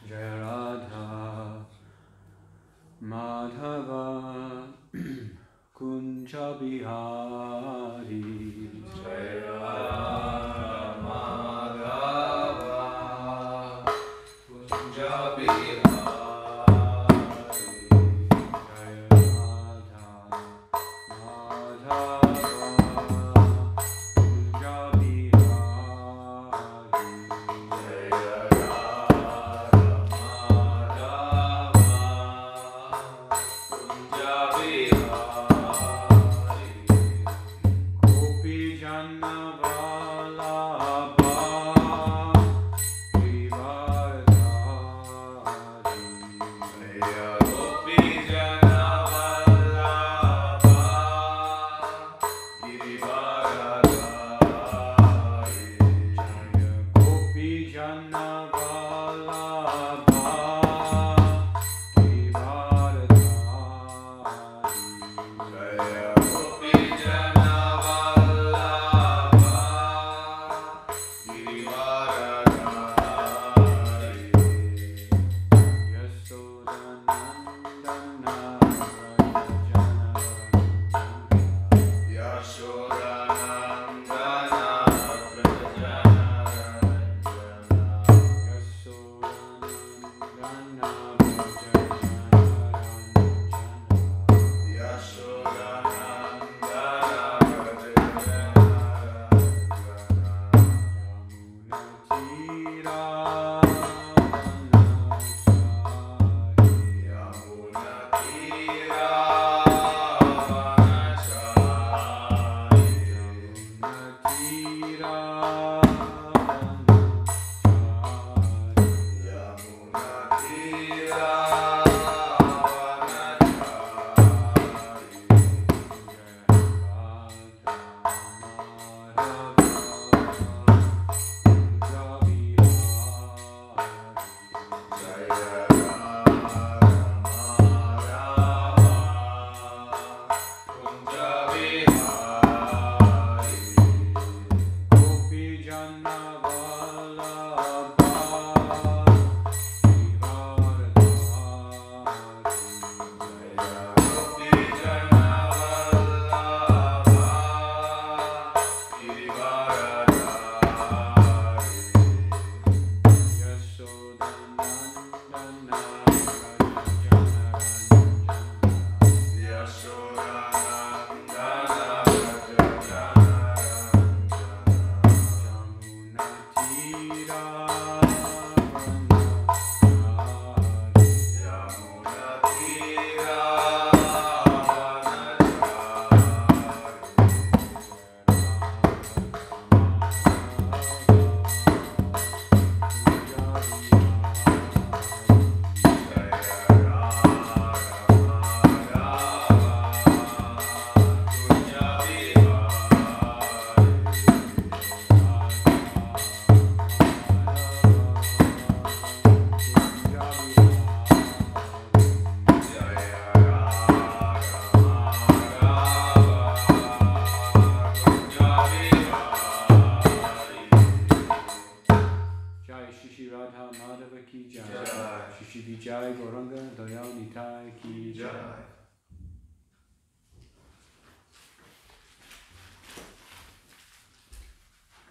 Jaya Radha Madhava Kunja Bihari Jaya Radha Madhava Kunja Bihari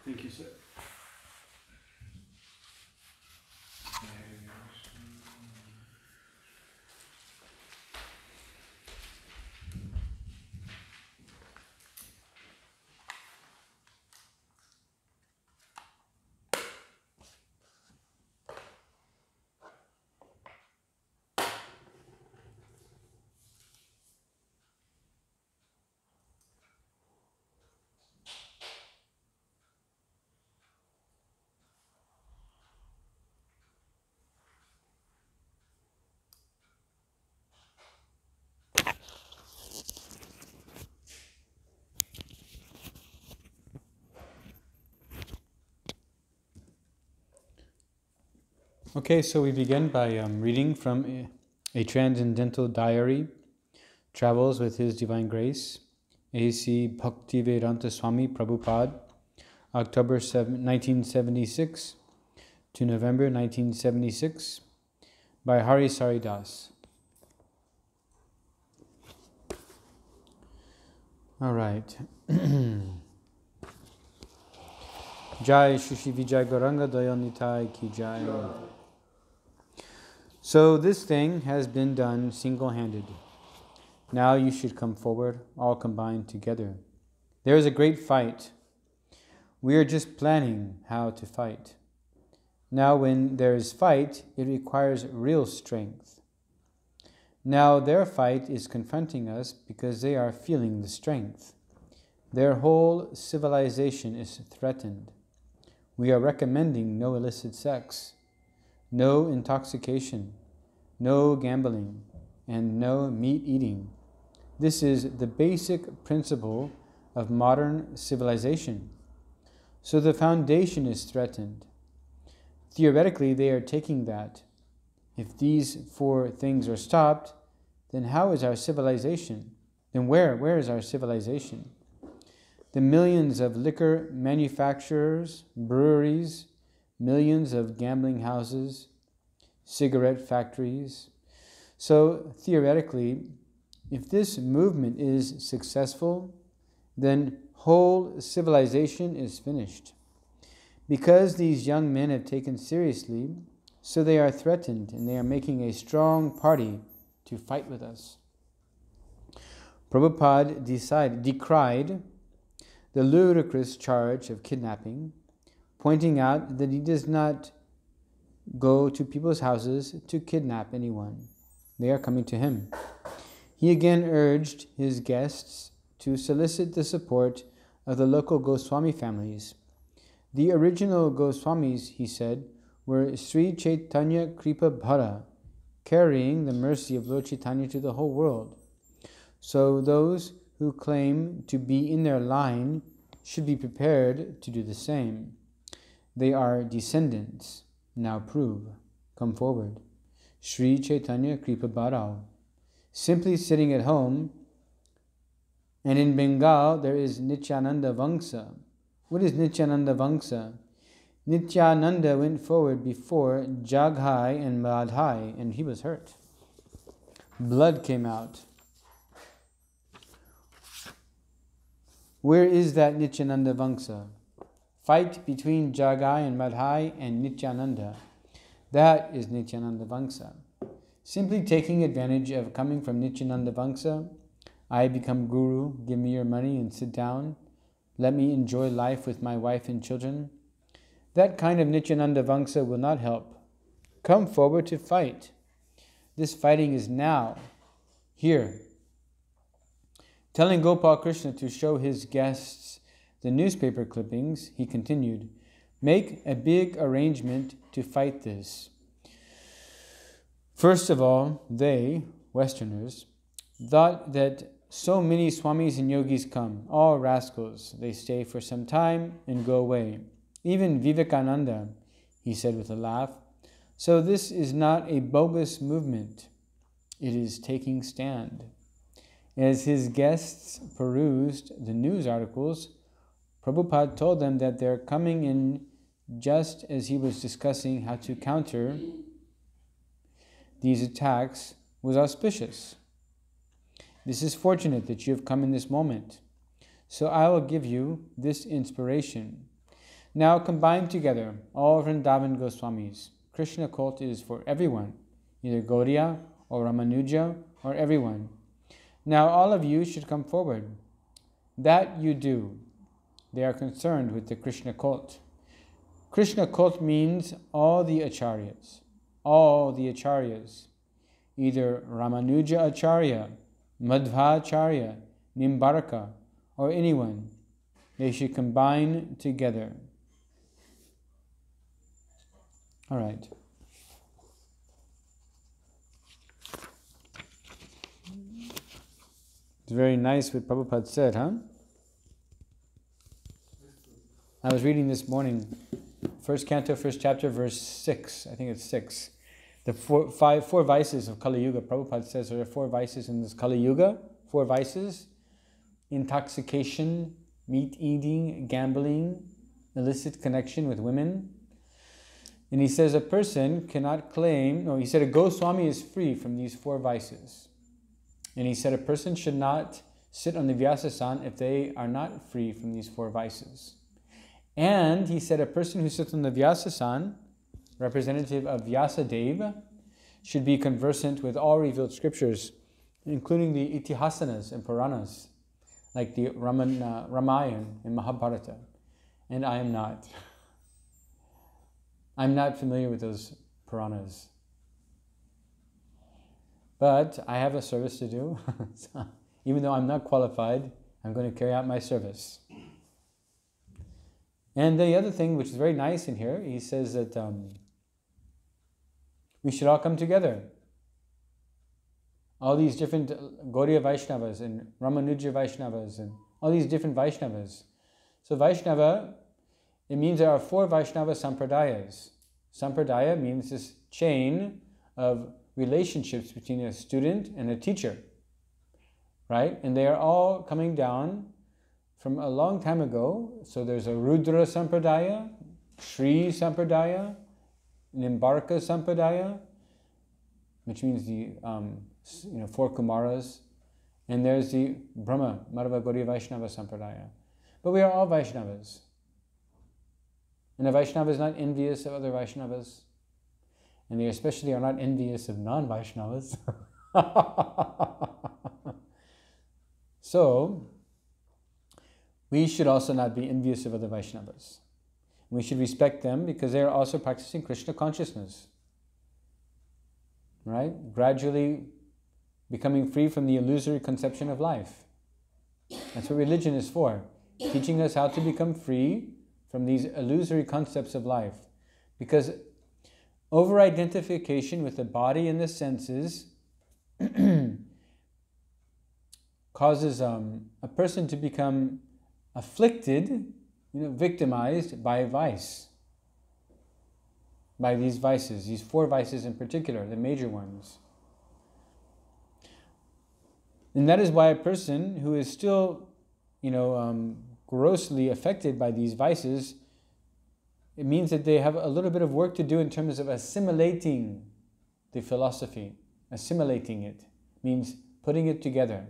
Thank you, sir. Okay, so we begin by reading from a Transcendental Diary, Travels with His Divine Grace, A.C. Bhaktivedanta Swami Prabhupada, October 1976 to November 1976, by Hari Sari Das. All right. Jai Shushi Vijay Gauranga Dayanitai Ki Jai. So this thing has been done single-handed. Now you should come forward, all combined together. There is a great fight. We are just planning how to fight. Now when there is fight, it requires real strength. Now their fight is confronting us because they are feeling the strength. Their whole civilization is threatened. We are recommending no illicit sex, no intoxication, no gambling, and no meat eating. This is the basic principle of modern civilization. So the foundation is threatened. Theoretically, they are taking that. If these 4 things are stopped, then how is our civilization? Then where is our civilization? The millions of liquor manufacturers, breweries, millions of gambling houses, cigarette factories. So theoretically, if this movement is successful, then whole civilization is finished. Because these young men have taken seriously, so they are threatened and they are making a strong party to fight with us. Prabhupada decried the ludicrous charge of kidnapping, pointing out that he does not go to people's houses to kidnap anyone. They are coming to him. He again urged his guests to solicit the support of the local Goswami families. The original Goswamis, he said, were Sri Chaitanya Kripa Bhara, carrying the mercy of Lord Chaitanya to the whole world. So those who claim to be in their line should be prepared to do the same. They are descendants. Now prove. Come forward. Sri Chaitanya Kripa Bharao. Simply sitting at home, and in Bengal there is Nityananda Vangsa. What is Nityananda Vangsa? Nityananda went forward before Jaghai and Madhai, and he was hurt. Blood came out. Where is that Nityananda Vangsa? Fight between Jagai and Madhai and Nityananda. That is Nityananda Vangsa. Simply taking advantage of coming from Nityananda Vangsa, I become guru, give me your money and sit down. Let me enjoy life with my wife and children. That kind of Nityananda Vangsa will not help. Come forward to fight. This fighting is now, here. Telling Gopal Krishna to show his guests the newspaper clippings, he continued, make a big arrangement to fight this. First of all, they, Westerners, thought that so many swamis and yogis come, all rascals. They stay for some time and go away. Even Vivekananda, he said with a laugh. So this is not a bogus movement. It is taking stand. As his guests perused the news articles, Prabhupada told them that their coming in just as he was discussing how to counter these attacks was auspicious. This is fortunate that you have come in this moment. So I will give you this inspiration. Now combine together all Vrindavan Goswamis. Krishna cult is for everyone, either Gaudiya or Ramanuja or everyone. Now all of you should come forward. That you do. They are concerned with the Krishna cult. Krishna cult means all the acharyas. All the acharyas. Either Ramanuja Acharya, Madhvacharya, Nimbaraka, or anyone. They should combine together. All right. It's very nice what Prabhupada said, huh? I was reading this morning first canto, first chapter, verse 6. I think it's 6. The four vices of Kali Yuga. Prabhupada says there are 4 vices in this Kali Yuga. 4 vices: intoxication, meat eating, gambling, illicit connection with women. And he says a person cannot claim, no, he said a Goswami is free from these 4 vices. And he said a person should not sit on the Vyasasan if they are not free from these 4 vices. And he said a person who sits on the Vyasasan, representative of Vyasadeva, should be conversant with all revealed scriptures, including the Itihasanas and Puranas, like the Ramayana and Mahabharata. And I am not. I'm not familiar with those Puranas. But I have a service to do. So, even though I'm not qualified, I'm going to carry out my service. And the other thing, which is very nice in here, he says that we should all come together. All these different Gaudiya Vaishnavas and Ramanuja Vaishnavas and all these different Vaishnavas. So Vaishnava, it means there are 4 Vaishnava Sampradayas. Sampradaya means this chain of relationships between a student and a teacher. Right? And they are all coming down from a long time ago. So there's a Rudra Sampradaya, Shri Sampradaya, Nimbarka Sampradaya, which means the 4 Kumaras, and there's the Brahma, Madhava Gaudiya Vaishnava Sampradaya. But we are all Vaishnavas. And a Vaishnava is not envious of other Vaishnavas, and they especially are not envious of non-Vaishnavas. So, we should also not be envious of other Vaishnavas. We should respect them because they are also practicing Krishna consciousness. Right? Gradually becoming free from the illusory conception of life. That's what religion is for. Teaching us how to become free from these illusory concepts of life. Because over-identification with the body and the senses causes a person to become afflicted, victimized by vice. By these vices, these 4 vices in particular, the major ones. And that is why a person who is still, grossly affected by these vices, it means that they have a little bit of work to do in terms of assimilating the philosophy. Assimilating it means putting it together.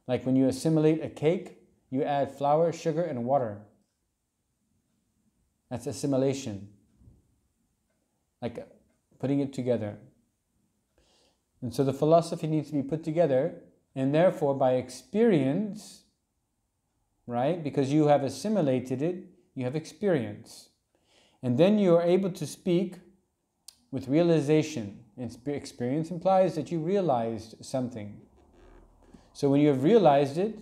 Like when you assimilate a cake, you add flour, sugar, and water. That's assimilation. Like putting it together. And so the philosophy needs to be put together, and therefore by experience, right? Because you have assimilated it, you have experience. And then you are able to speak with realization. And experience implies that you realized something. So when you have realized it,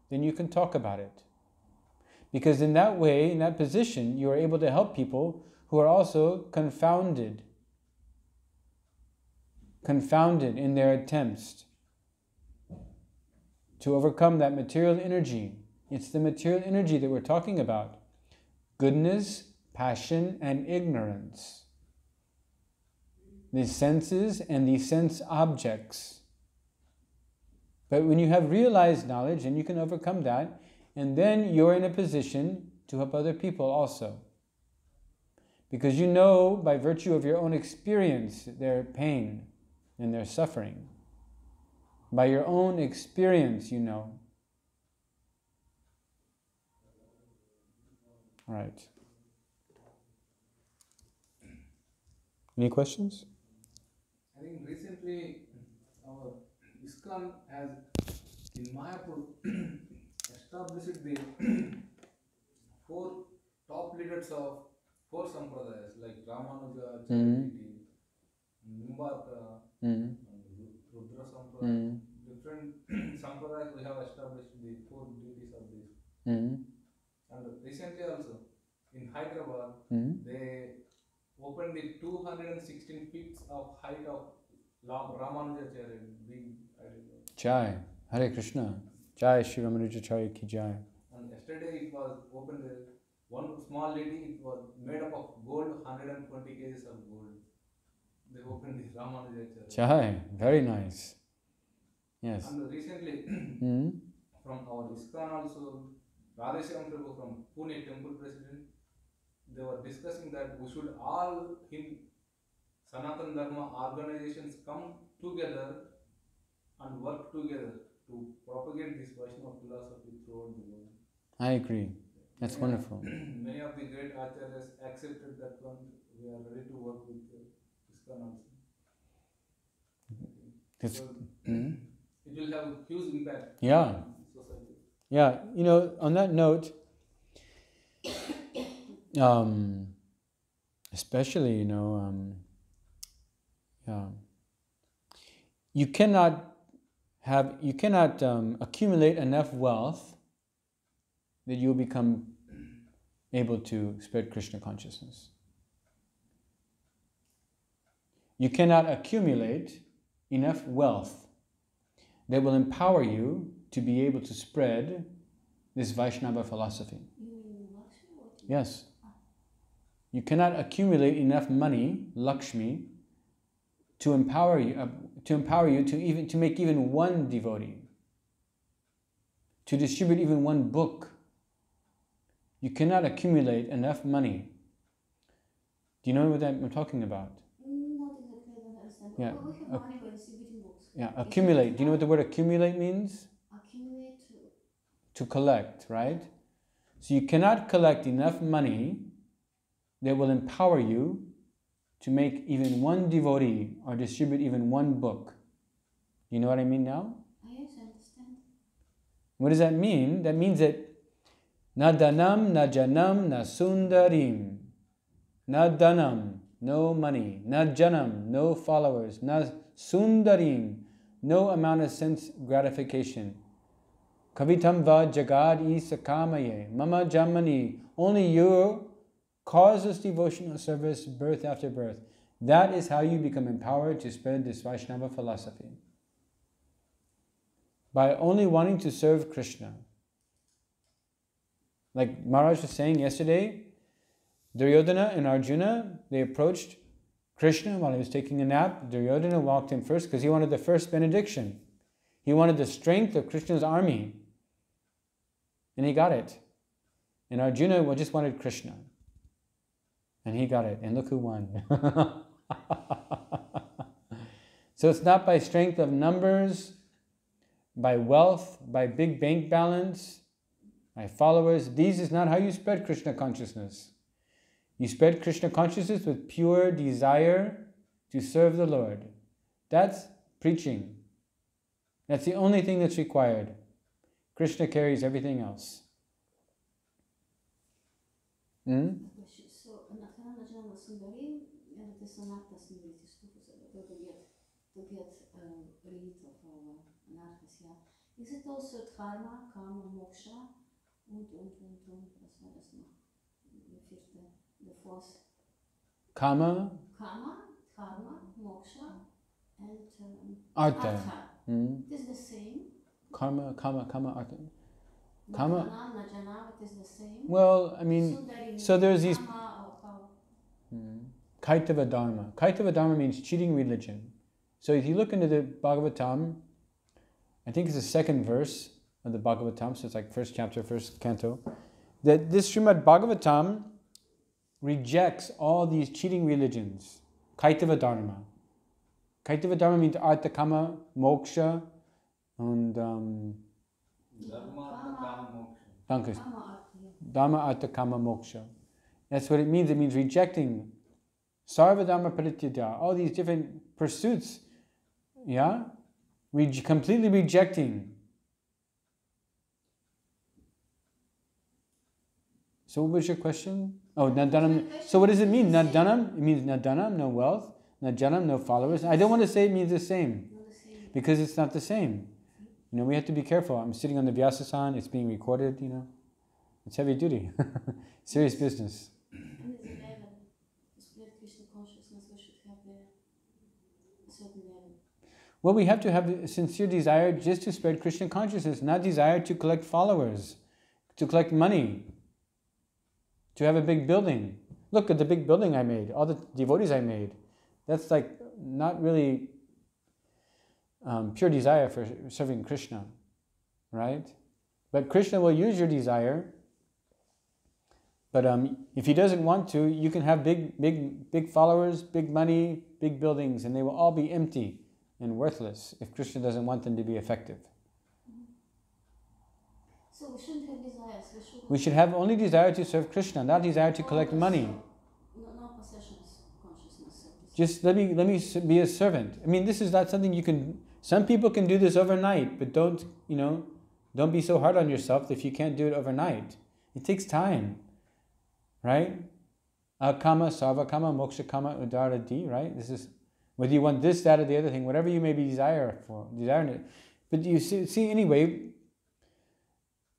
then you can talk about it. Because in that way, in that position, you are able to help people who are also confounded in their attempts to overcome that material energy. It's the material energy that we're talking about. Goodness, passion, and ignorance. The senses and the sense objects. But when you have realized knowledge, and you can overcome that, and then you're in a position to help other people also. Because you know, by virtue of your own experience, their pain and their suffering. By your own experience, you know. All right. Any questions? I think recently our ISKCON has in Mayapur established the 4 top leaders of 4 sampradayas like Ramanuja, Charity, Nimbarka, and Rudra Sampradaya. Different sampradayas we have established the 4 deities of this. And recently also in Hyderabad, they opened the 216 feet of height of Ramanuja Charity. Jai. Hare Krishna. Jai Shri Ramanuja Charya Ki Jai. And yesterday it was opened one small lady, it was made up of gold, 120 kgs of gold. They opened the Ramanuja church. Chai, very nice. Yes. And recently, from our ISKCON also, Radheshyam Prabhu from Pune temple president, they were discussing that we should all in Sanatana Dharma organizations come together and work together to propagate this Vaishnava philosophy throughout the world. I agree. That's wonderful. Many of the great acharyas accepted that one. We are ready to work with ISKCON also. So, it will have huge impact on society. Yeah, you know, on that note, especially, you know, you cannot accumulate enough wealth that you'll become able to spread Krishna consciousness. You cannot accumulate enough wealth that will empower you to be able to spread this Vaishnava philosophy. Yes. You cannot accumulate enough money, Lakshmi, to empower you to make even one devotee, to distribute even one book. You cannot accumulate enough money. Do you know what I'm talking about? Not exactly, I don't understand. Yeah. We have money for distributing books. Yeah, accumulate. Do you know what the word accumulate means? Accumulate To collect, right? So you cannot collect enough money that will empower you to make even one devotee or distribute even one book. You know what I mean now? Yes, I understand. What does that mean? That means that na danam, na janam, na sundarim. Na danam, no money. Na janam, no followers. Na sundarim, no amount of sense gratification. Kavitam va jagad isakamaye. Mama jamani, only you causeless devotional service, birth after birth. That is how you become empowered to spread this Vaishnava philosophy. By only wanting to serve Krishna. Like Maharaj was saying yesterday, Duryodhana and Arjuna, they approached Krishna while he was taking a nap. Duryodhana walked in first because he wanted the first benediction. He wanted the strength of Krishna's army. And he got it. And Arjuna just wanted Krishna. And he got it. And look who won. So it's not by strength of numbers, by wealth, by big bank balance, by followers. These is not how you spread Krishna consciousness. You spread Krishna consciousness with pure desire to serve the Lord. That's preaching. That's the only thing that's required. Krishna carries everything else. So, Najanam Sundarim, and it is Anartha Smriti to get rid of our anarthas, yeah. Is it also dharma, karma, moksha, und, was war das noch? The fourth. Kama, Dharma, moksha, and artha. It is the same. Karma, artha. Najana, it is the same. Well, I mean, Sundarim, so there's these... Kaitava Kaitava Dharma. Kaitava Dharma means cheating religion. So if you look into the Bhagavatam, I think it's the second verse of the Bhagavatam, so it's like first chapter, first canto, that this Srimad Bhagavatam rejects all these cheating religions. Kaitava Dharma. Kaitava Dharma means Artha, Kama, Moksha, and Dharma, Artha, Kama, Moksha. That's what it means. It means rejecting Sarva Dharma Parityaya, all these different pursuits. Yeah? Completely rejecting. So what was your question? Oh, Nadanam. So what does it mean? Nadanam? It means Nadanam, no wealth. Najanam, no followers. I don't want to say it means the same. Because it's not the same. You know, we have to be careful. I'm sitting on the Vyasasan, it's being recorded, you know. It's heavy duty. Serious business. And it's a level. To spread Krishna consciousness, we should have a certain level. Well, we have to have a sincere desire just to spread Krishna consciousness, not desire to collect followers, to collect money. to have a big building. Look at the big building I made, all the devotees I made. That's like not really pure desire for serving Krishna, right? But Krishna will use your desire. But if he doesn't want to, you can have big followers, big money, big buildings, and they will all be empty and worthless if Krishna doesn't want them to be effective. So we shouldn't have desires. We should have only desire to serve Krishna, not desire to collect money. No possessions consciousness. Just let me be a servant. I mean, this is not something you can. Some people can do this overnight, but don't be so hard on yourself if you can't do it overnight. It takes time. Right? Akama, sarvakama, mokshakama, udaradi, right? This is whether you want this, that, or the other thing, whatever you may be desiring it. But you see anyway,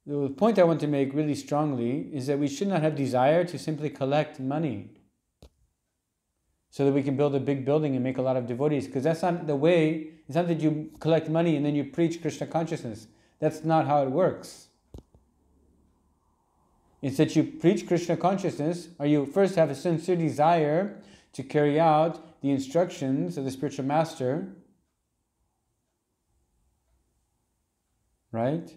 the point I want to make really strongly is that we should not have desire to simply collect money so that we can build a big building and make a lot of devotees, because that's not the way. It's not that you collect money and then you preach Krishna consciousness. That's not how it works. It's that you preach Krishna consciousness, or you first have a sincere desire to carry out the instructions of the spiritual master, right?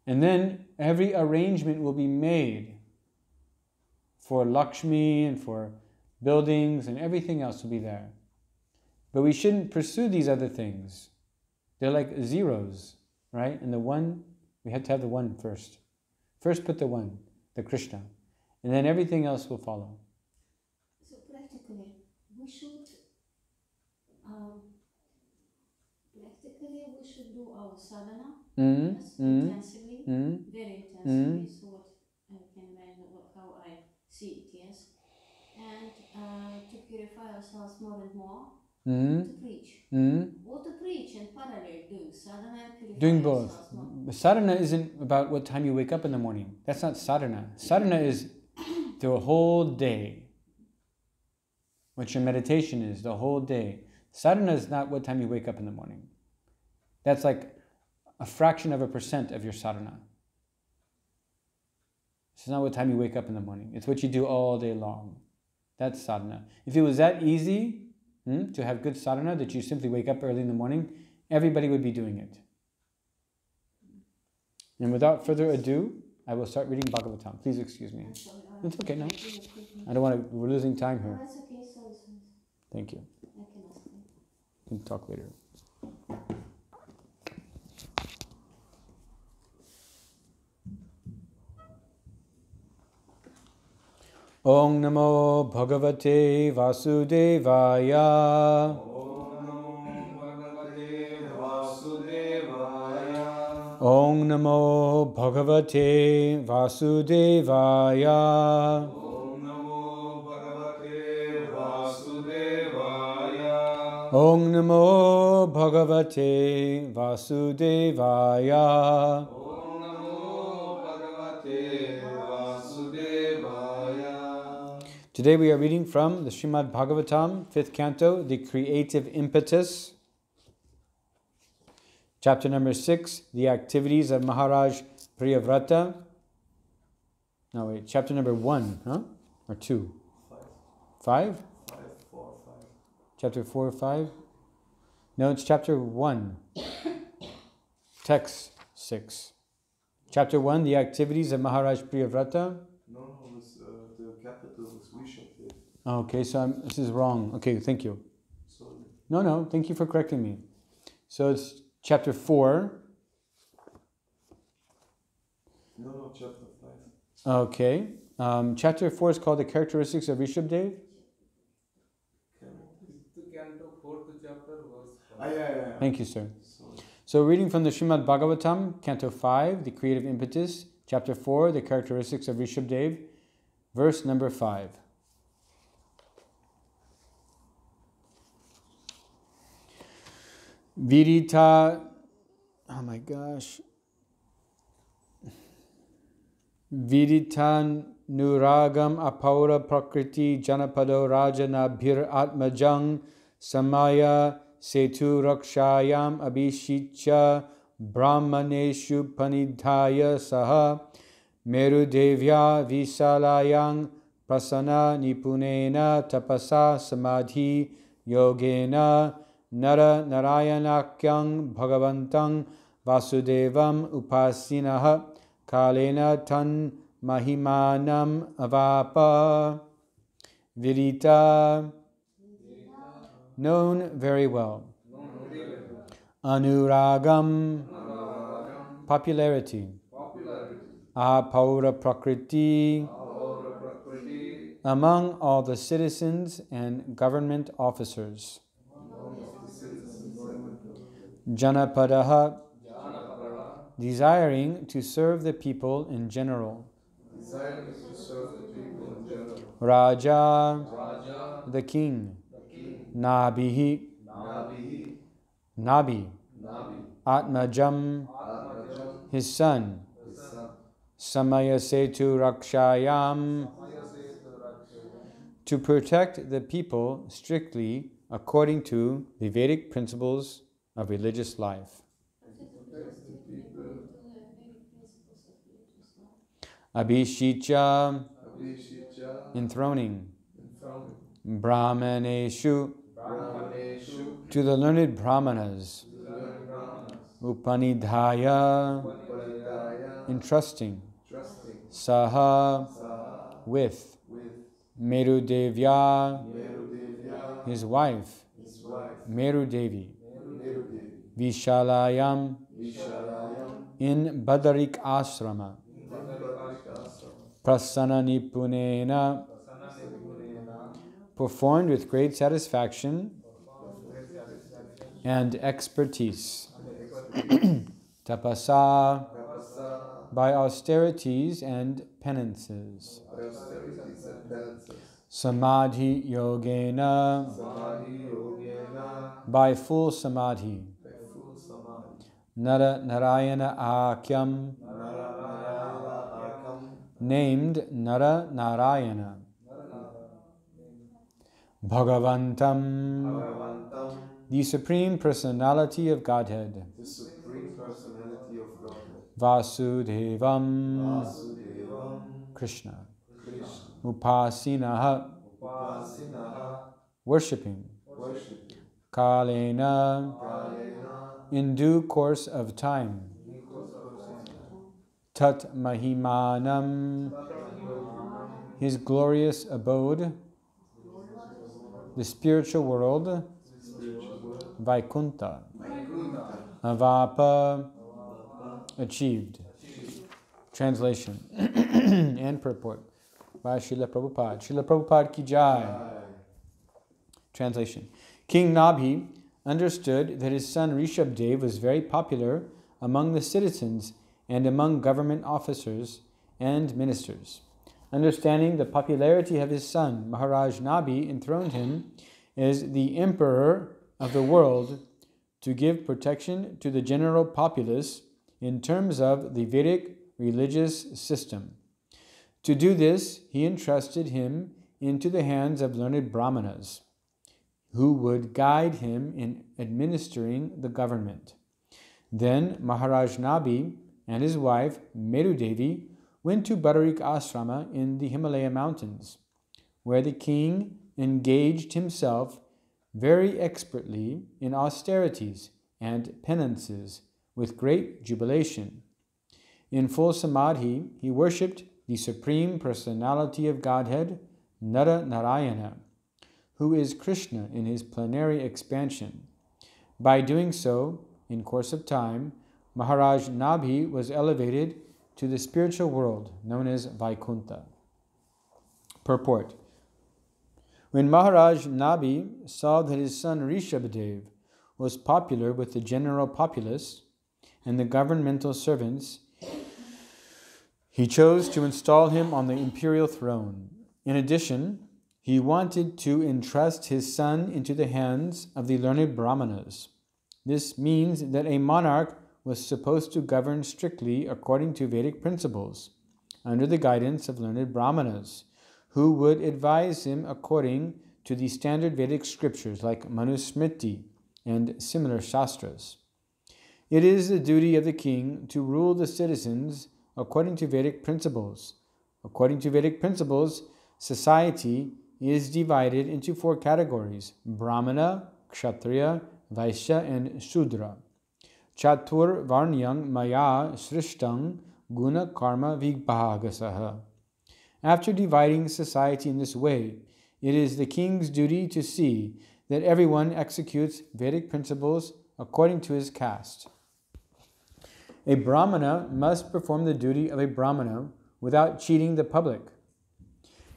And then every arrangement will be made for Lakshmi and for buildings and everything else will be there. But we shouldn't pursue these other things. They're like zeros, right? And the one, we have to have the one first. First put the one, the Krishna, and then everything else will follow. So practically, we should do our sadhana, intensively, very intensively. So what I can imagine how I see it, yes, and to purify ourselves more and more. To preach. Or to preach and parallel doing sadhana and purify doing both. Sadhana isn't about what time you wake up in the morning. That's not sadhana. Sadhana is through a whole day. What your meditation is, the whole day. Sadhana is not what time you wake up in the morning. That's like a fraction of a % of your sadhana. It's not what time you wake up in the morning. It's what you do all day long. That's sadhana. If it was that easy to have good sadhana, that you simply wake up early in the morning, everybody would be doing it. And without further ado, I will start reading Bhagavatam. Please excuse me. It's okay, no. I don't want to, we're losing time here. That's okay, sorry. Thank you. I can ask you. We can talk later. Om Namo Bhagavate Vasudevaya. Om Namo Bhagavate Vasudevaya. Om Namo Bhagavate Vasudevaya. Om Namo Bhagavate Vasudevaya. Om Namo Bhagavate Vasudevaya. Today we are reading from the Srimad Bhagavatam, 5th canto, the creative impetus. Chapter number 6, the activities of Maharaj Priyavrata. No, wait, chapter number 1, huh? Or 2? 5? 4, 5. Chapter 4 or 5? No, it's chapter 1. Text 6. Chapter 1, the activities of Maharaj Priyavrata. No, it's, the capital is Rishabh. Okay, so this is wrong. Okay, thank you. Sorry. No, thank you for correcting me. So it's Chapter 4. No, chapter 5. Okay. Chapter 4 is called the characteristics of Rishabdev. Canto 4th chapter, verse 5. Yeah. Thank you, sir. Sorry. So reading from the Srimad Bhagavatam, Canto 5, the creative impetus, Chapter 4, the characteristics of Rishabdev, verse number 5. Virita, oh my gosh. Virita nuragam apaura prakriti janapado rajanabhir atmajang samaya setu rakshayam abhishicha brahmaneshu panidhaya saha Meru Devya Visalayang Prasana Nipunena Tapasa Samadhi Yogena Nara Narayanakyang Bhagavantang Vasudevam Upasinaha Kalena Tan Mahimanam Avapa Vidita, known very well. Anuragam, popularity. Apaura Prakriti, among all the citizens and government officers. Janapadaha, desiring to serve the people in general. Raja, the king. Nabhi, Nabi. Atmajam, his son. Samayasetu Rakshayam, to protect the people strictly according to the Vedic principles of religious life. Abhishitya, enthroning. Brahmaneshu, to the learned Brahmanas. Upanidhaya, entrusting. Saha, with. Merudevya, his wife. Merudevi. Vishalayam, in Badarik Ashrama. Prasana Nipunena, performed with great satisfaction and expertise. Tapasa, by austerities and penances. Samadhi Yogena, by full samadhi. Nara Narayana Akyam, named Nara Narayana. Bhagavantam, the Supreme Personality of Godhead. Vasudevam, Krishna. Upasinaha, worshipping. Kalena, in due course of time. Tat Mahimanam, his glorious abode. The spiritual world. Vaikunta. Avapa, achieved. Translation and purport by Srila Prabhupada. Srila Prabhupada ki jai. Translation. King Nabhi understood that his son Rishabdev was very popular among the citizens and among government officers and ministers. Understanding the popularity of his son, Maharaj Nabhi enthroned him as the emperor of the world to give protection to the general populace in terms of the Vedic religious system. To do this, he entrusted him into the hands of learned Brahmanas, who would guide him in administering the government. Then Maharaj Nabhi and his wife Merudevi went to Badarik Ashrama in the Himalaya mountains, where the king engaged himself very expertly in austerities and penances with great jubilation. In full samadhi, he worshipped the Supreme Personality of Godhead, Nara Narayana, who is Krishna in his plenary expansion. By doing so, in course of time, Maharaj Nabhi was elevated to the spiritual world known as Vaikunta. Purport. When Maharaj Nabhi saw that his son Rishabdev was popular with the general populace and the governmental servants, he chose to install him on the imperial throne. In addition, he wanted to entrust his son into the hands of the learned Brahmanas. This means that a monarch was supposed to govern strictly according to Vedic principles, under the guidance of learned Brahmanas, who would advise him according to the standard Vedic scriptures like Manusmriti and similar shastras. It is the duty of the king to rule the citizens according to Vedic principles. According to Vedic principles, society is divided into 4 categories: Brahmana, Kshatriya, Vaishya, and Shudra. Chatur Varnyang Maya Srishtang Guna Karma Vibhagasaha. After dividing society in this way, it is the king's duty to see that everyone executes Vedic principles according to his caste. A Brahmana must perform the duty of a Brahmana without cheating the public.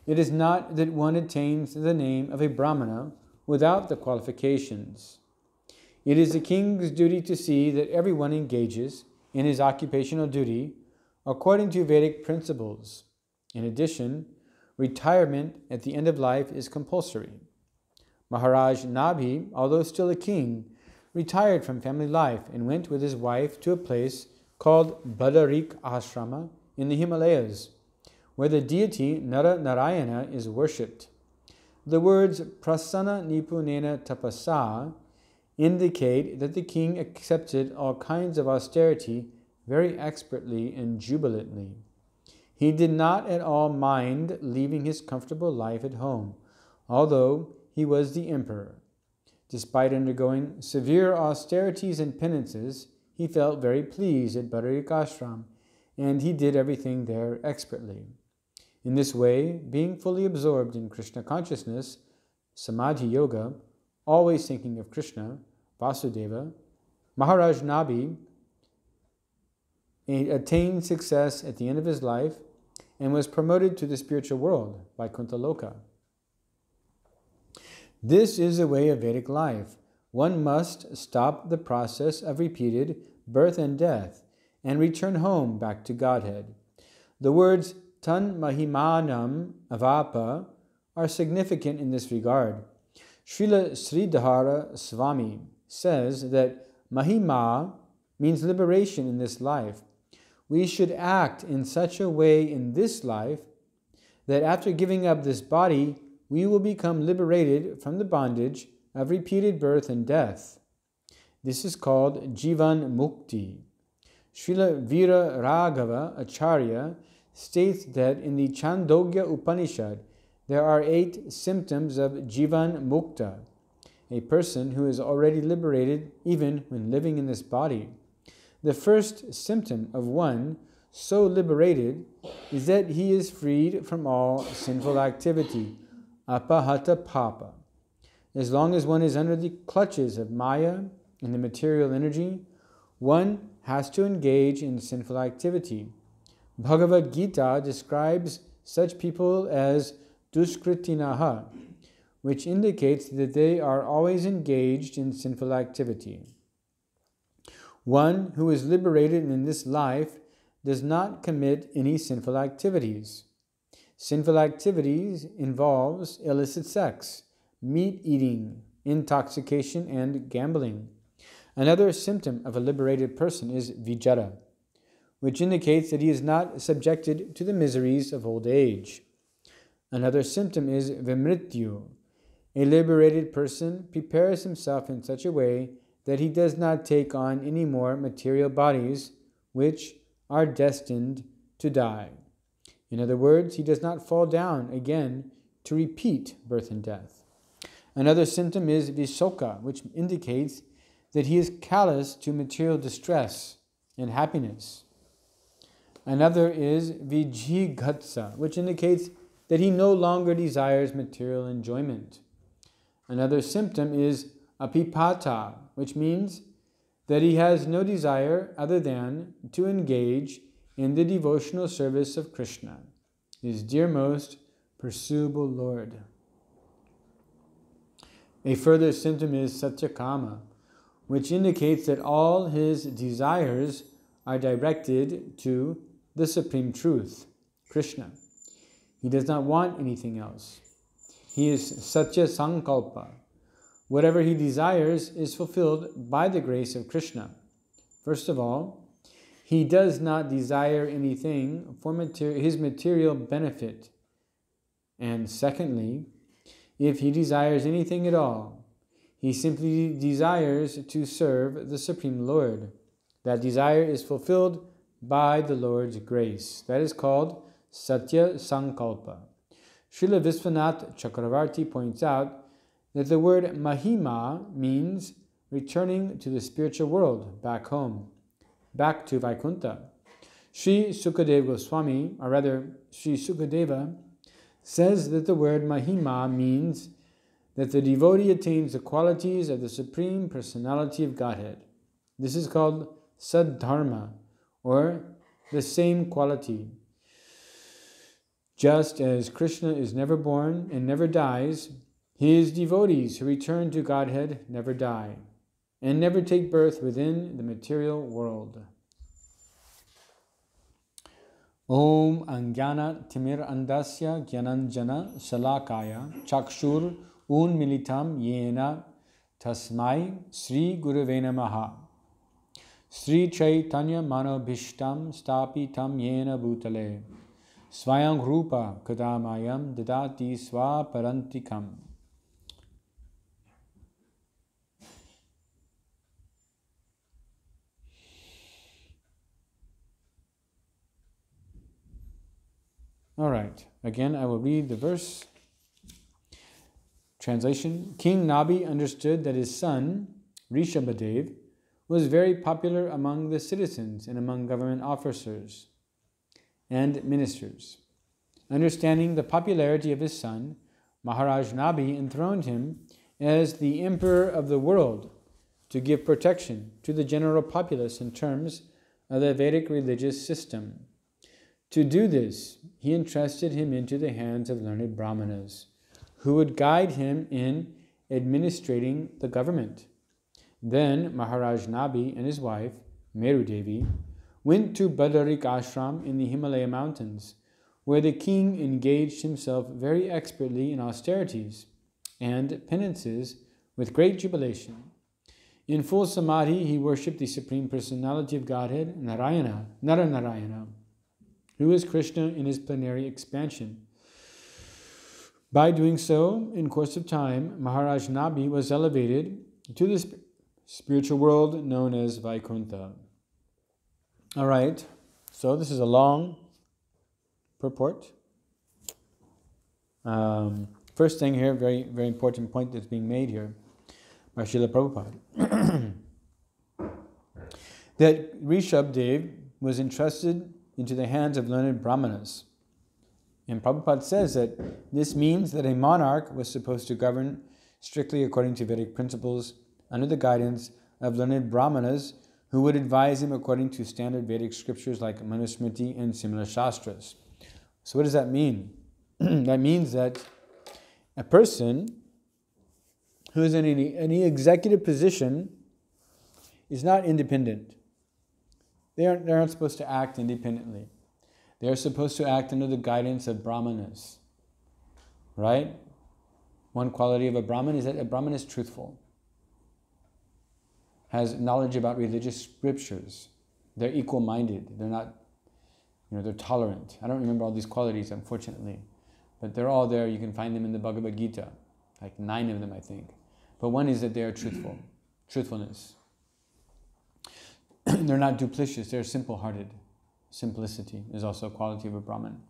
It is not that one attains the name of a Brahmana without the qualifications. It is the king's duty to see that everyone engages in his occupational duty according to Vedic principles. In addition, retirement at the end of life is compulsory. Maharaj Nabhi, although still a king, retired from family life and went with his wife to a place called Badarik Ashrama in the Himalayas, where the deity Nara Narayana is worshipped. The words Prasanna Nipunena Tapasa indicate that the king accepted all kinds of austerity very expertly and jubilantly. He did not at all mind leaving his comfortable life at home, although he was the emperor. Despite undergoing severe austerities and penances, he felt very pleased at Badarik Ashram, and he did everything there expertly. In this way, being fully absorbed in Krishna consciousness, Samadhi Yoga, always thinking of Krishna, Vasudeva, Maharaj Nabhi attained success at the end of his life and was promoted to the spiritual world, Vaikuntha Loka. This is the way of Vedic life. One must stop the process of repeated birth and death and return home back to Godhead. The words Tan Mahimanam Avapa are significant in this regard. Srila Sridhara Swami says that Mahima means liberation in this life. We should act in such a way in this life that after giving up this body, we will become liberated from the bondage of repeated birth and death. This is called Jivan Mukti. Srila Vira Raghava Acharya states that in the Chandogya Upanishad, there are 8 symptoms of Jivan Mukta, a person who is already liberated even when living in this body. The first symptom of one so liberated is that he is freed from all sinful activity, apahata papa. As long as one is under the clutches of Maya and the material energy, one has to engage in sinful activity. Bhagavad Gita describes such people as duskritinaha, which indicates that they are always engaged in sinful activity. One who is liberated in this life does not commit any sinful activities. Sinful activities involves illicit sex, meat eating, intoxication, and gambling. Another symptom of a liberated person is vijara, which indicates that he is not subjected to the miseries of old age. Another symptom is vimrityu. A liberated person prepares himself in such a way that he does not take on any more material bodies which are destined to die. In other words, he does not fall down again to repeat birth and death. Another symptom is visoka, which indicates that he is callous to material distress and happiness. Another is vijighatsa, which indicates that he no longer desires material enjoyment. Another symptom is apipata, which means that he has no desire other than to engage in the devotional service of Krishna, his dearmost pursuable Lord. A further symptom is satyakama, which indicates that all his desires are directed to the Supreme Truth, Krishna. He does not want anything else. He is satya sankalpa. Whatever he desires is fulfilled by the grace of Krishna. First of all, he does not desire anything for his material benefit. And secondly, if he desires anything at all, he simply desires to serve the Supreme Lord. That desire is fulfilled by the Lord's grace. That is called Satya Sankalpa. Srila Viswanath Chakravarti points out that the word Mahima means returning to the spiritual world, back home, back to Vaikuntha. Sri Sukadeva Goswami, or rather Sri Sukadeva, says that the word Mahima means that the devotee attains the qualities of the Supreme Personality of Godhead. This is called Saddharma, or the same quality. Just as Krishna is never born and never dies, his devotees who return to Godhead never die and never take birth within the material world. Om Anjana Timir Andasya Gyananjana Shalakaya Chakshur Unmilitam Yena Tasmai Sri Gurave Namaha Sri Chaitanya Manobhishtam Stapitam Yena Bhutale Swayam Rupa Kadamayam Dadati Swaparantikam. All right, again I will read the verse. Translation: King Nabi understood that his son, Rishabhadev, was very popular among the citizens and among government officers and ministers. Understanding the popularity of his son, Maharaj Nabi enthroned him as the emperor of the world to give protection to the general populace in terms of the Vedic religious system. To do this, he entrusted him into the hands of learned Brahmanas, who would guide him in administrating the government. Then Maharaj Nabi and his wife, Meru Devi, went to Badarik Ashram in the Himalaya mountains, where the king engaged himself very expertly in austerities and penances with great jubilation. In full samadhi, he worshipped the Supreme Personality of Godhead, Naranarayana, who is Krishna in his plenary expansion. By doing so, in course of time, Maharaj Nabi was elevated to the spiritual world known as Vaikuntha. All right, so this is a long purport. First thing here, very, very important point that's being made here by Srila Prabhupada. That Rishabhadev was entrusted into the hands of learned Brahmanas. And Prabhupada says that this means that a monarch was supposed to govern strictly according to Vedic principles under the guidance of learned Brahmanas who would advise him according to standard Vedic scriptures like Manusmriti and similar Shastras. So what does that mean? That means that a person who is in any executive position is not independent. They aren't supposed to act independently. They are supposed to act under the guidance of Brahmanas. Right? One quality of a Brahman is that a Brahman is truthful, has knowledge about religious scriptures. They're equal-minded. They're not, they're tolerant. I don't remember all these qualities, unfortunately. But they're all there. You can find them in the Bhagavad Gita. Like 9 of them, I think. But one is that they are truthful. Truthfulness. They're not duplicitous. They're simple-hearted. Simplicity is also a quality of a Brahman.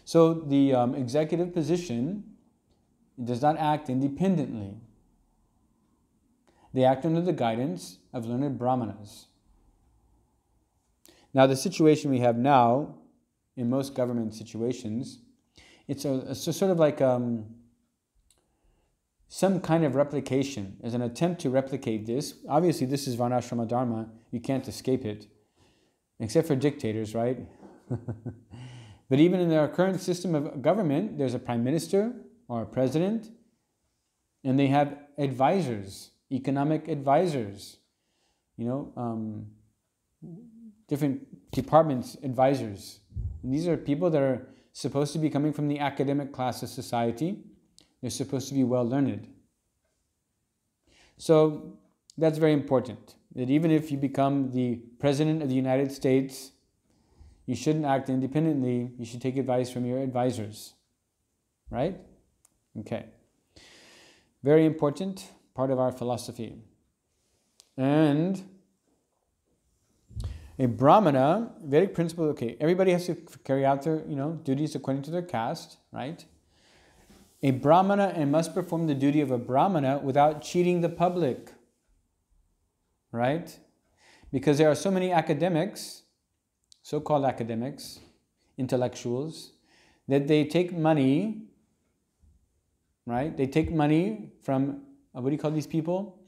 So the executive position does not act independently. They act under the guidance of learned Brahmanas. Now the situation we have now, in most government situations, it's sort of like some kind of replication, as an attempt to replicate this. Obviously this is Varnashrama Dharma, you can't escape it. Except for dictators, right? But even in our current system of government, there's a prime minister or a president, and they have advisors, economic advisors, different departments, advisors. And these are people that are supposed to be coming from the academic class of society. They're supposed to be well learned. So that's very important. That even if you become the President of the United States, you shouldn't act independently. You should take advice from your advisors. Right? Okay. Very important part of our philosophy. And A Brahmana, Vedic principle, okay, everybody has to carry out their, duties according to their caste, right? A Brahmana and must perform the duty of a Brahmana without cheating the public, right? Because there are so many academics, so-called academics, intellectuals, that they take money, right? They take money from, what do you call these people?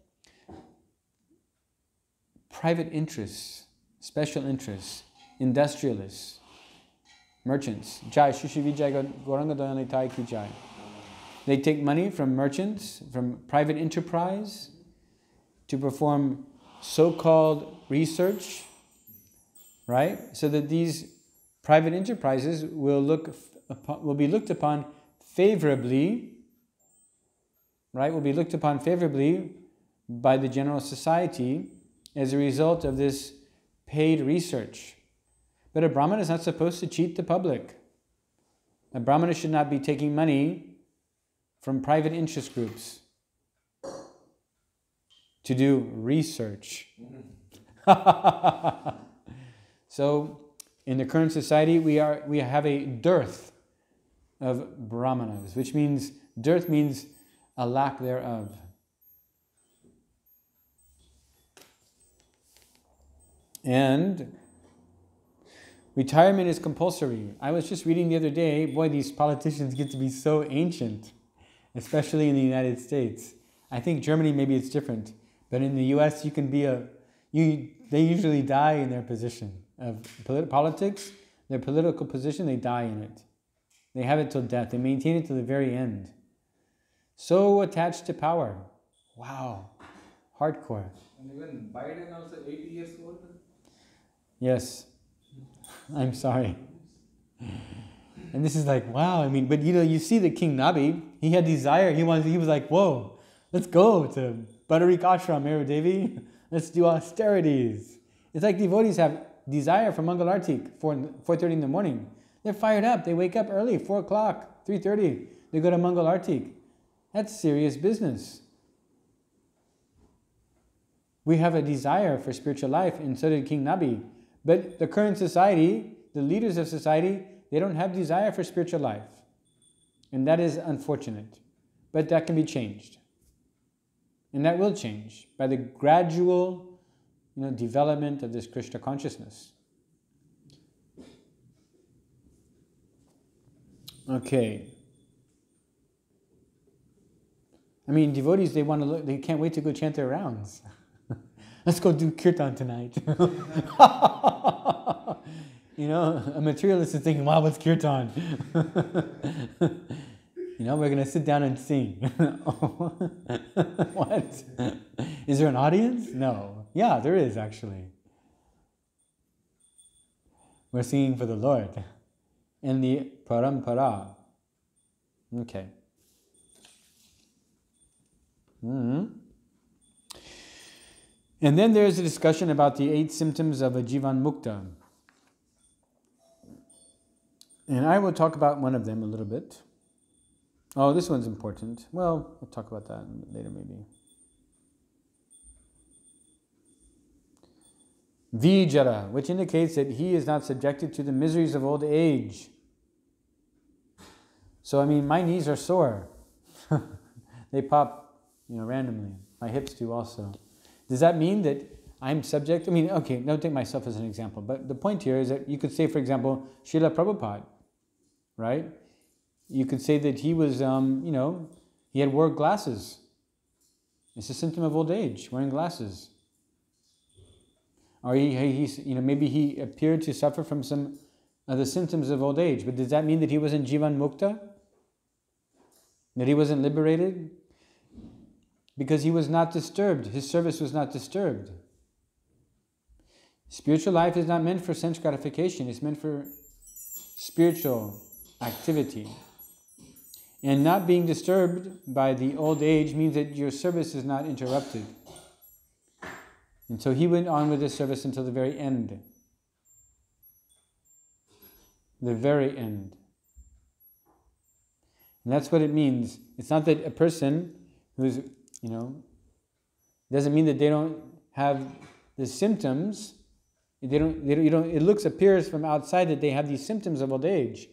Private interests, special interests, industrialists, merchants. Jai, Shishi Vijay Gauranga Dayani Tai Ki Jai. They take money from merchants, from private enterprise, to perform so-called research, right? So that these private enterprises will be looked upon favorably, right? Will be looked upon favorably by the general society as a result of this paid research. But a Brahmana is not supposed to cheat the public. A Brahmana should not be taking money from private interest groups to do research. So, in the current society, we have a dearth of Brahmanas, which means, dearth means a lack thereof. And retirement is compulsory. I was just reading the other day, boy, these politicians get to be so ancient, especially in the United States. I think Germany, maybe it's different, but in the US, they usually die in their position of politics, their political position, they die in it. They have it till death. They maintain it to the very end. So attached to power. Wow. Hardcore. And even Biden also 80 years old. Yes. I'm sorry. And this is like, wow. But you see the King Nabi, he had desire. He was like, whoa, let's go to Badarik Ashram, Meru Devi. Let's do austerities. It's like devotees have desire for Mangal Artik, 4:30 in the morning. They're fired up. They wake up early, 4 o'clock, 3:30. They go to Mangal Artik. That's serious business. We have a desire for spiritual life, and so did King Nabi. But the current society, the leaders of society, they don't have desire for spiritual life. And that is unfortunate. But that can be changed. And that will change by the gradual development of this Krishna consciousness. Okay. Devotees, they can't wait to go chant their rounds. Let's go do kirtan tonight. A materialist is thinking, wow, what's kirtan? We're going to sit down and sing. What? Is there an audience? No. Yeah, there is actually. We're singing for the Lord. In the parampara. Okay. And then there's a discussion about the 8 symptoms of a Jivan Mukta. And I will talk about one of them a little bit. Oh, this one's important. Well, I'll talk about that later maybe. Vijara, which indicates that he is not subjected to the miseries of old age. So, my knees are sore. They pop, randomly. My hips do also. Does that mean that I'm subject? Okay, don't take myself as an example. But the point here is that you could say, for example, Srila Prabhupada, right? You could say that he was, he had wore glasses. It's a symptom of old age, wearing glasses. Or maybe he appeared to suffer from some of the symptoms of old age. But does that mean that he wasn't Jivan Mukta? That he wasn't liberated? Because he was not disturbed. His service was not disturbed. Spiritual life is not meant for sense gratification. It's meant for spiritual activity. And not being disturbed by the old age means that your service is not interrupted. And so he went on with his service until the very end. The very end. And that's what it means. It's not that a person who's, doesn't mean that they don't have the symptoms It appears from outside that they have these symptoms of old age.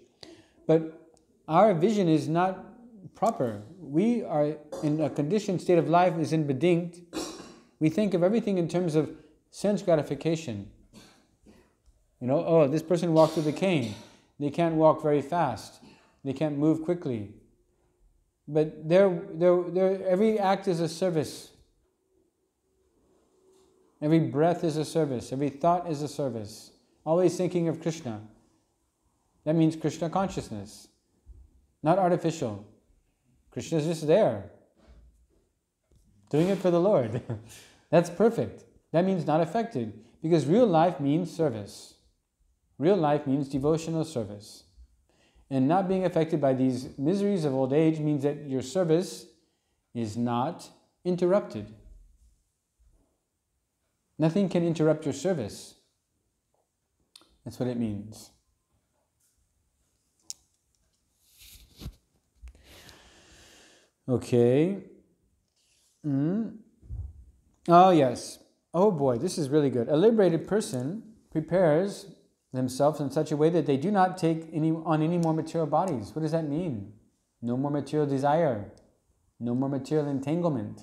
But our vision is not proper. We are in a conditioned state of life, is in bedingt. We think of everything in terms of sense gratification. This person walked with a cane. They can't walk very fast. They can't move quickly. But every act is a service. Every breath is a service. Every thought is a service. Always thinking of Krishna. That means Krishna consciousness. Not artificial. Krishna is just there. Doing it for the Lord. That's perfect. That means not affected. Because real life means service. Real life means devotional service. And not being affected by these miseries of old age means that your service is not interrupted. Nothing can interrupt your service. That's what it means. Okay. Oh, yes. Oh boy, this is really good. A liberated person prepares themselves in such a way that they do not take on any more material bodies. What does that mean? No more material desire. No more material entanglement.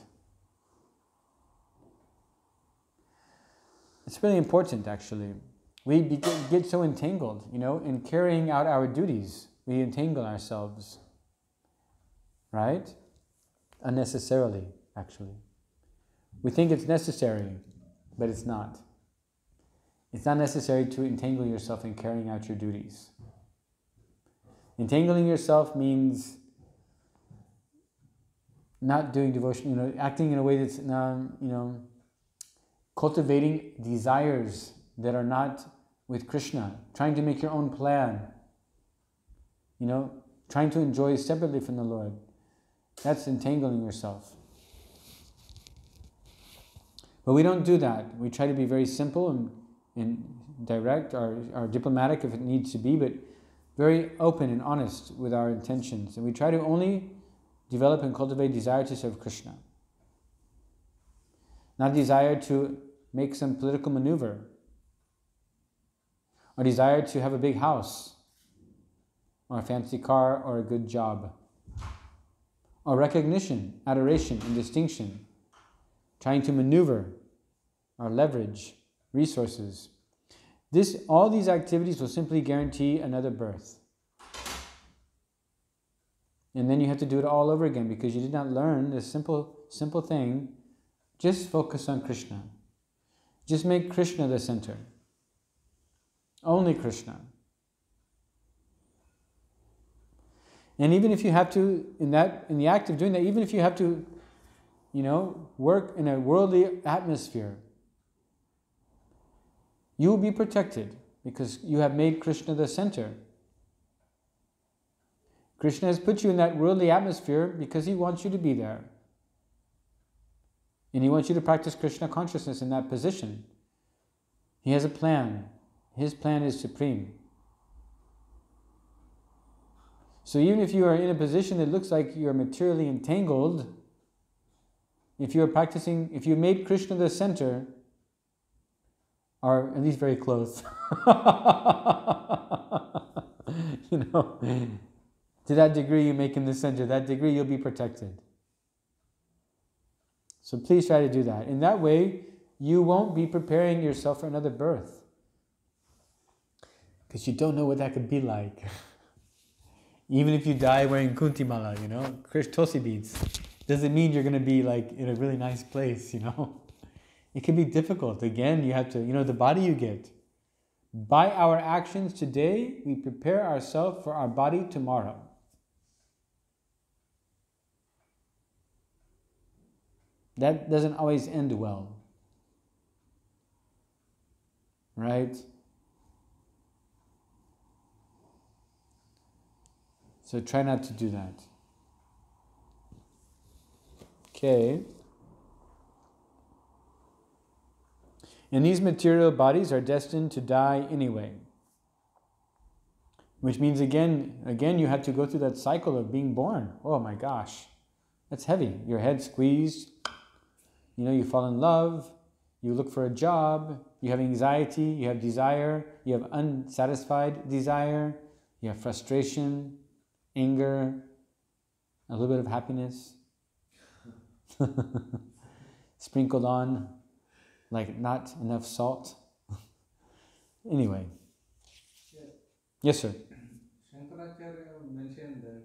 It's really important, actually. We get so entangled, in carrying out our duties. We entangle ourselves. Right? Unnecessarily, actually. We think it's necessary, but it's not. It's not necessary to entangle yourself in carrying out your duties. Entangling yourself means not doing devotion, acting in a way that's, cultivating desires that are not with Krishna, trying to make your own plan, trying to enjoy separately from the Lord. That's entangling yourself. But we don't do that. We try to be very simple and direct, or diplomatic if it needs to be, but very open and honest with our intentions. And we try to only develop and cultivate desire to serve Krishna. Not desire to make some political maneuver, or desire to have a big house, or a fancy car, or a good job, or recognition, adoration, and distinction, trying to maneuver or leverage resources. All these activities will simply guarantee another birth. And then you have to do it all over again because you did not learn this simple thing. Just focus on Krishna. Just make Krishna the center. Only Krishna. And even if you have to, in the act of doing that, even if you have to, work in a worldly atmosphere, you will be protected because you have made Krishna the center. Krishna has put you in that worldly atmosphere because he wants you to be there. And he wants you to practice Krishna consciousness in that position. He has a plan. His plan is supreme. So even if you are in a position that looks like you're materially entangled, if you made Krishna the center, or at least very close, to that degree you make him the center, that degree you'll be protected. So please try to do that. In that way, you won't be preparing yourself for another birth. Because you don't know what that could be like. Even if you die wearing kuntimala, Krish Tosi beads, doesn't mean you're going to be like in a really nice place, It can be difficult. Again, you have to, the body you get. By our actions today, we prepare ourselves for our body tomorrow. That doesn't always end well. Right? So try not to do that. Okay. And these material bodies are destined to die anyway. Which means again you have to go through that cycle of being born. Oh my gosh. That's heavy. Your head squeezed. You fall in love. You look for a job, you have anxiety, you have desire, you have unsatisfied desire, you have frustration, anger, a little bit of happiness sprinkled on like not enough salt. Anyway. Yes, sir. Shankaracharya mentioned that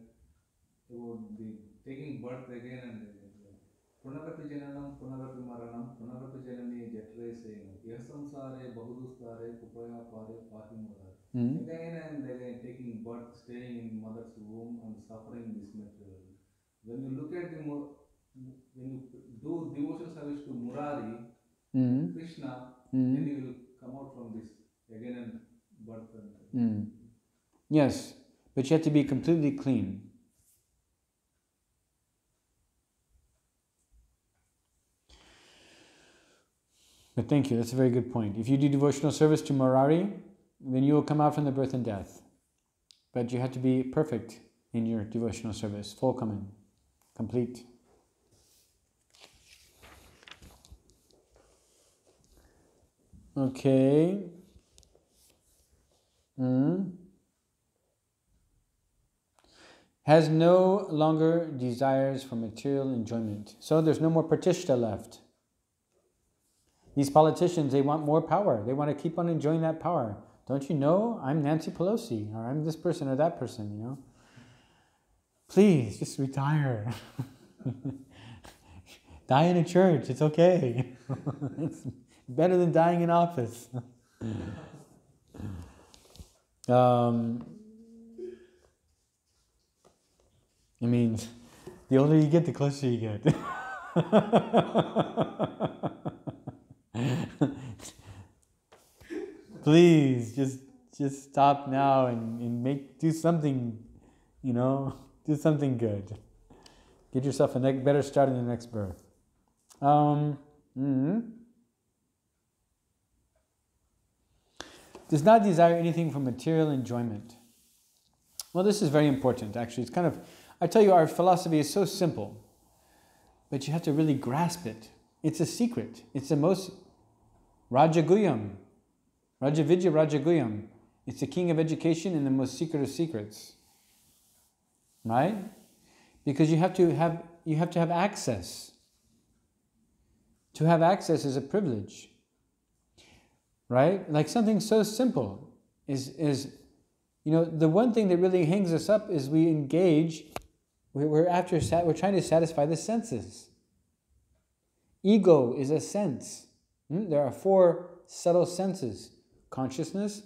about the taking birth again and again. Punarapi jananam, punarapi maranam, punarapi janani jatre saying, yasamsare, bahudustare, kupaya pare, pahimura. Again and again taking birth, staying in mother's womb and suffering this material. When you look at when you do devotional service to Murari, Krishna, then you will come out from this again and birth. Yes, but you have to be completely clean. But thank you, that's a very good point. If you do devotional service to Murari, then you will come out from the birth and death. But you have to be perfect in your devotional service, full coming, complete. Okay. Has no longer desires for material enjoyment. So there's no more pratishta left. These politicians, they want more power. They want to keep on enjoying that power. Don't you know? I'm Nancy Pelosi, or I'm this person or that person, you know. Please, just retire. Die in a church, it's okay. It's better than dying in office. I mean, the older you get, the closer you get. Please, just stop now and do something, you know, do something good. Get yourself a better start in the next birth. Does not desire anything for material enjoyment. Well, this is very important, actually. It's kind of, I tell you, our philosophy is so simple, but you have to really grasp it. It's a secret. It's the most Rajaguyam. Rajavidya Rajaguyam. It's the king of education and the most secret of secrets. Right? Because you have to have access. To have access is a privilege. Right? Like something so simple is you know, the one thing that really hangs us up is we engage, we're trying to satisfy the senses. Ego is a sense. There are 4 subtle senses. Consciousness,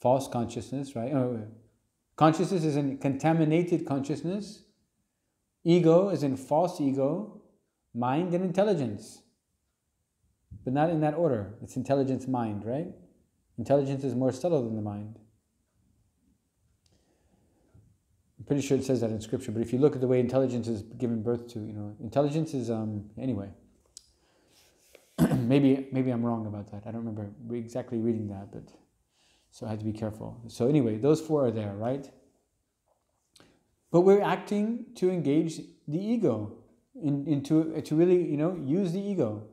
false consciousness, right? Consciousness is in contaminated consciousness. Ego is in false ego. Mind and intelligence. But not in that order. It's intelligence, mind, right? Intelligence is more subtle than the mind. I'm pretty sure it says that in scripture, but if you look at the way intelligence is given birth to, you know, intelligence is, anyway. Maybe I'm wrong about that. I don't remember exactly reading that, but so I had to be careful. So anyway, those 4 are there, right? But we're acting to engage the ego, to really, you know, use the ego.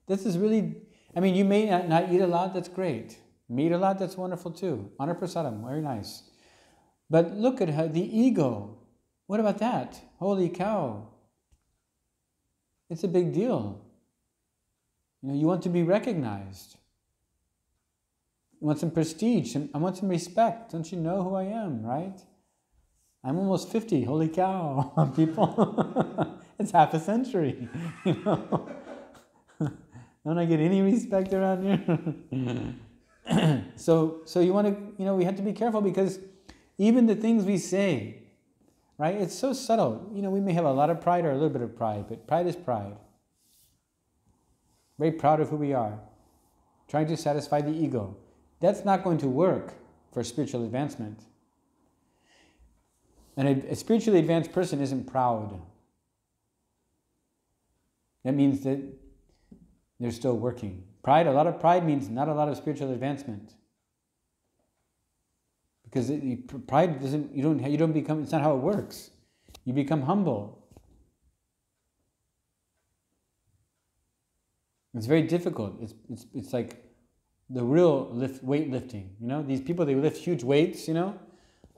This is really, I mean, you may not eat a lot, that's great. You may eat a lot, that's wonderful too. Anaprasadam, very nice. But look at how the ego, what about that? Holy cow. It's a big deal. You know, you want to be recognized. You want some prestige. I want some respect. Don't you know who I am, right? I'm almost 50. Holy cow, people. It's half a century. You know? Don't I get any respect around here? So you want to, you know, we have to be careful because even the things we say, right? It's so subtle. You know, we may have a lot of pride or a little bit of pride, but pride is pride. Very proud of who we are. Trying to satisfy the ego. That's not going to work for spiritual advancement. And a spiritually advanced person isn't proud. That means that they're still working. Pride, a lot of pride means not a lot of spiritual advancement. Because pride doesn't, you don't become, it's not how it works. You become humble. It's very difficult. It's like the real weightlifting. You know, these people, they lift huge weights, you know.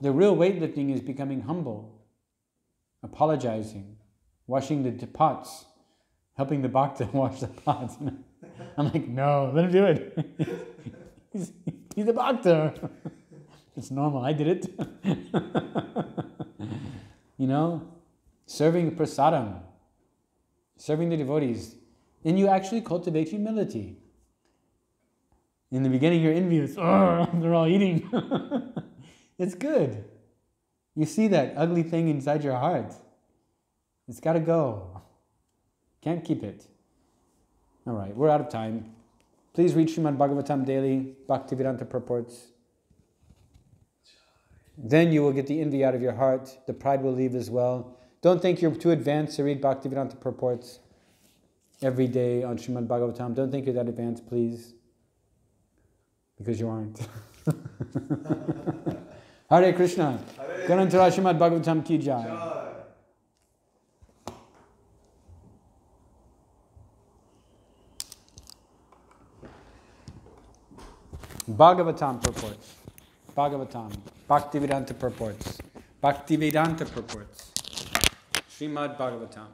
The real weightlifting is becoming humble, apologizing, washing the pots, helping the bhakta wash the pots. You know? I'm like, no, let him do it. he's a bhakta. It's normal. I did it. You know, serving prasadam, serving the devotees, and you actually cultivate humility. In the beginning, you're envious. Oh, they're all eating. It's good. You see that ugly thing inside your heart. It's got to go. Can't keep it. All right, we're out of time. Please read Srimad Bhagavatam daily, Bhaktivedanta purports. Then you will get the envy out of your heart. The pride will leave as well. Don't think you're too advanced to read Bhaktivedanta purports every day on Srimad Bhagavatam. Don't think you're that advanced, please. Because you aren't. Hare Krishna. Karantara Srimad Bhagavatam ki jai. Bhagavatam purports. Bhagavatam. Bhaktivedanta purports. Bhaktivedanta purports. Srimad Bhagavatam.